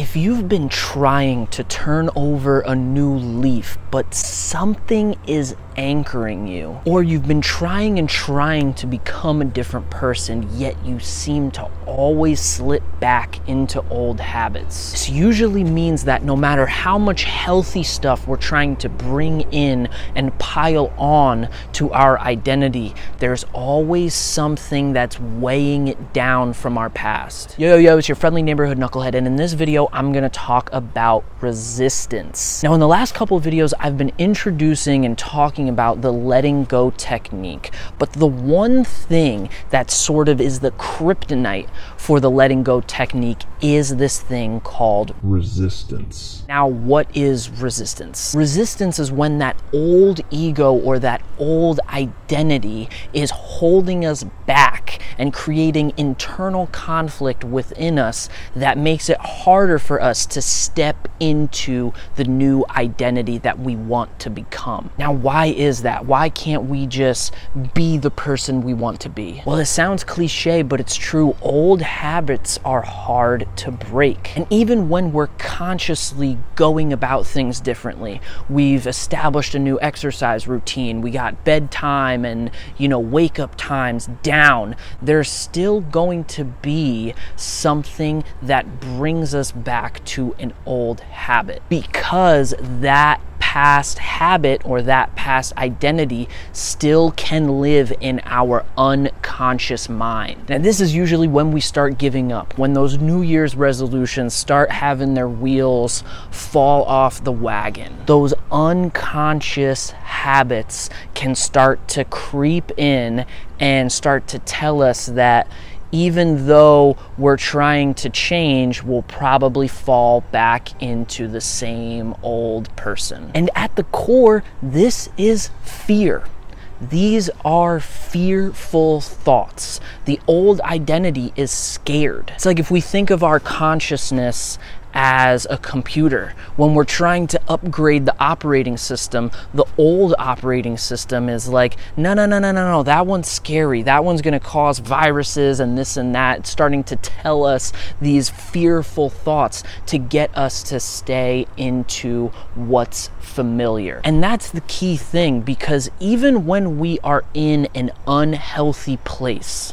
If you've been trying to turn over a new leaf, but something is anchoring you, or you've been trying to become a different person, yet you seem to always slip back into old habits, this usually means that no matter how much healthy stuff we're trying to bring in and pile on to our identity, there's always something that's weighing it down from our past. Yo, it's your friendly neighborhood knucklehead, and in this video, I'm gonna talk about resistance. Now, in the last couple of videos, I've been introducing and talking about the letting go technique, but the one thing that sort of is the kryptonite for the letting go technique is this thing called resistance. Now, what is resistance? Resistance is when that old ego or that old identity is holding us back and creating internal conflict within us that makes it harder for us to step into the new identity that we want to become. Now, why is that? Why can't we just be the person we want to be? Well, it sounds cliche, but it's true. Old habits are hard to break. And even when we're consciously going about things differently, we've established a new exercise routine, we got bedtime and, wake up times down, there's still going to be something that brings us back to an old habit, because that past habit or that past identity still can live in our unconscious mind. Now, this is usually when we start giving up, when those New Year's resolutions start having their wheels fall off the wagon. Those unconscious habits can start to creep in and start to tell us that even though we're trying to change, we'll probably fall back into the same old person. And at the core, this is fear. These are fearful thoughts. The old identity is scared. It's like if we think of our consciousness as a computer, when we're trying to upgrade the operating system, the old operating system is like, no, that one's scary. That one's gonna cause viruses and this and that. It's starting to tell us these fearful thoughts to get us to stay into what's familiar. And that's the key thing, because even when we are in an unhealthy place,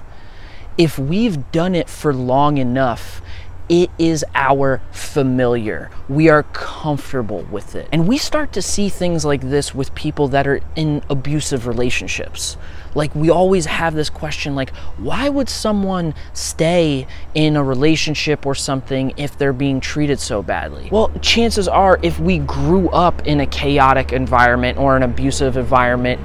if we've done it for long enough, it is our familiar. We are comfortable with it. And we start to see things like this with people that are in abusive relationships. Like, we always have this question, like, why would someone stay in a relationship or something if they're being treated so badly? Well, chances are, if we grew up in a chaotic environment or an abusive environment,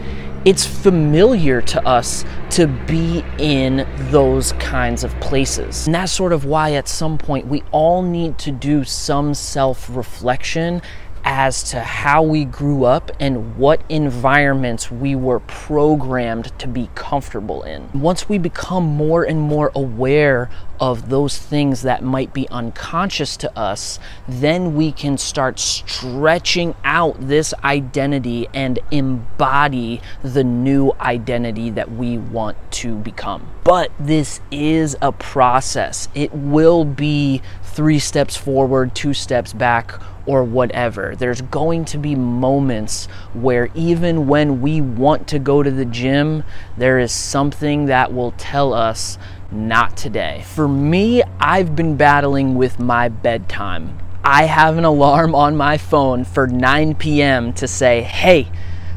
it's familiar to us to be in those kinds of places. And that's sort of why at some point we all need to do some self-reflection as to how we grew up and what environments we were programmed to be comfortable in. Once we become more and more aware of those things that might be unconscious to us, then we can start stretching out this identity and embody the new identity that we want to become. But this is a process. It will be 3 steps forward, 2 steps back, or whatever. There's going to be moments where even when we want to go to the gym, there is something that will tell us, not today. For me, I've been battling with my bedtime. I have an alarm on my phone for 9 p.m. to say, hey,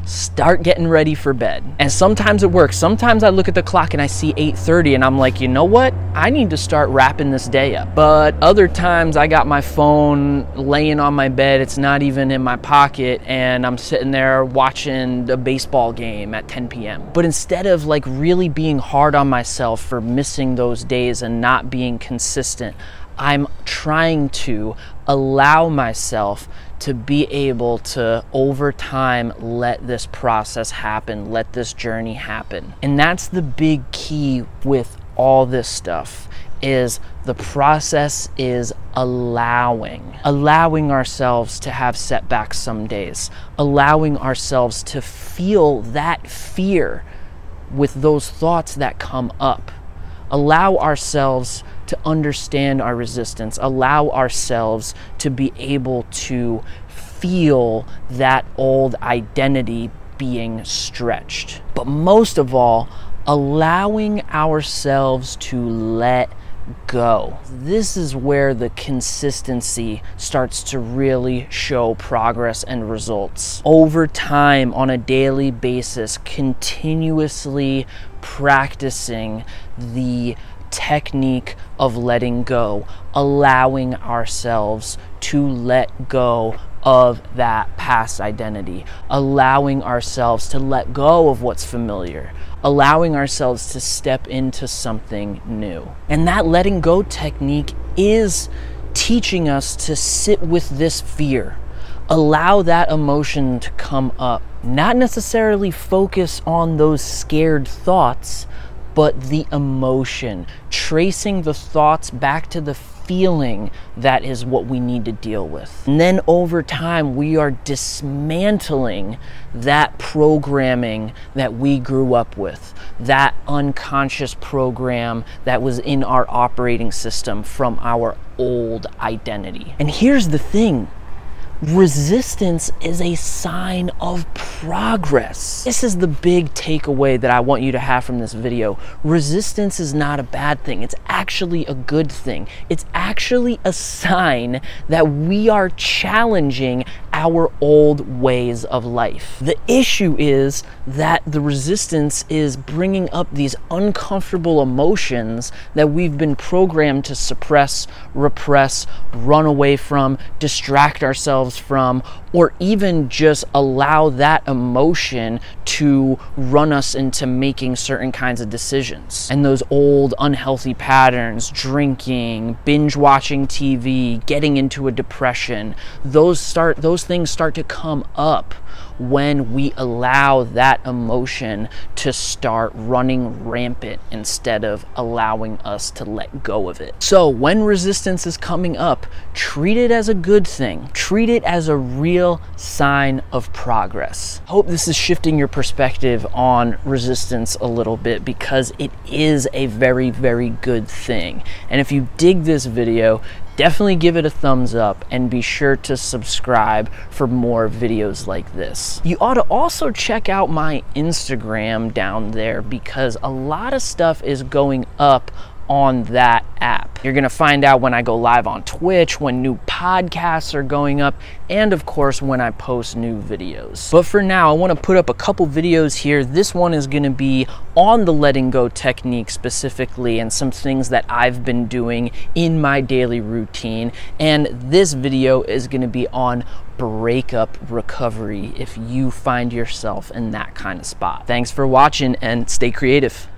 start getting ready for bed. And sometimes it works. Sometimes I look at the clock and I see 8:30 and I'm like, you know what? I need to start wrapping this day up. But other times I got my phone laying on my bed. It's not even in my pocket, and I'm sitting there watching a baseball game at 10 p.m. But instead of like really being hard on myself for missing those days and not being consistent, I'm trying to allow myself to be able to, over time, let this process happen, let this journey happen. And that's the big key with all this stuff, is the process is allowing ourselves to have setbacks some days, allowing ourselves to feel that fear with those thoughts that come up, Allow ourselves to understand our resistance. Allow ourselves to be able to feel that old identity being stretched. But most of all, allowing ourselves to let go. This is where the consistency starts to really show progress and results. Over time, on a daily basis, continuously practicing the technique of letting go, allowing ourselves to let go of that past identity, allowing ourselves to let go of what's familiar, allowing ourselves to step into something new. And that letting go technique is teaching us to sit with this fear, allow that emotion to come up, not necessarily focus on those scared thoughts, but the emotion, tracing the thoughts back to the feeling that is what we need to deal with. And then over time, we are dismantling that programming that we grew up with, that unconscious program that was in our operating system from our old identity. And here's the thing. Resistance is a sign of progress. This is the big takeaway that I want you to have from this video. Resistance is not a bad thing. It's actually a good thing. It's actually a sign that we are challenging our old ways of life. The issue is that the resistance is bringing up these uncomfortable emotions that we've been programmed to suppress, repress, run away from, distract ourselves from, or even just allow that emotion to run us into making certain kinds of decisions. And those old unhealthy patterns, drinking, binge watching TV, getting into a depression, those things start to come up when we allow that emotion to start running rampant instead of allowing us to let go of it. So when resistance is coming up, treat it as a good thing. Treat it as a real sign of progress. Hope this is shifting your perspective on resistance a little bit, because it is a very, very good thing. And if you dig this video, definitely give it a thumbs up and be sure to subscribe for more videos like this. You ought to also check out my Instagram down there, because a lot of stuff is going up on that app. You're gonna find out when I go live on Twitch, when new podcasts are going up, and of course when I post new videos. But for now, I wanna put up a couple videos here. This one is gonna be on the letting go technique specifically, and some things that I've been doing in my daily routine. And this video is gonna be on breakup recovery if you find yourself in that kind of spot. Thanks for watching, and stay creative.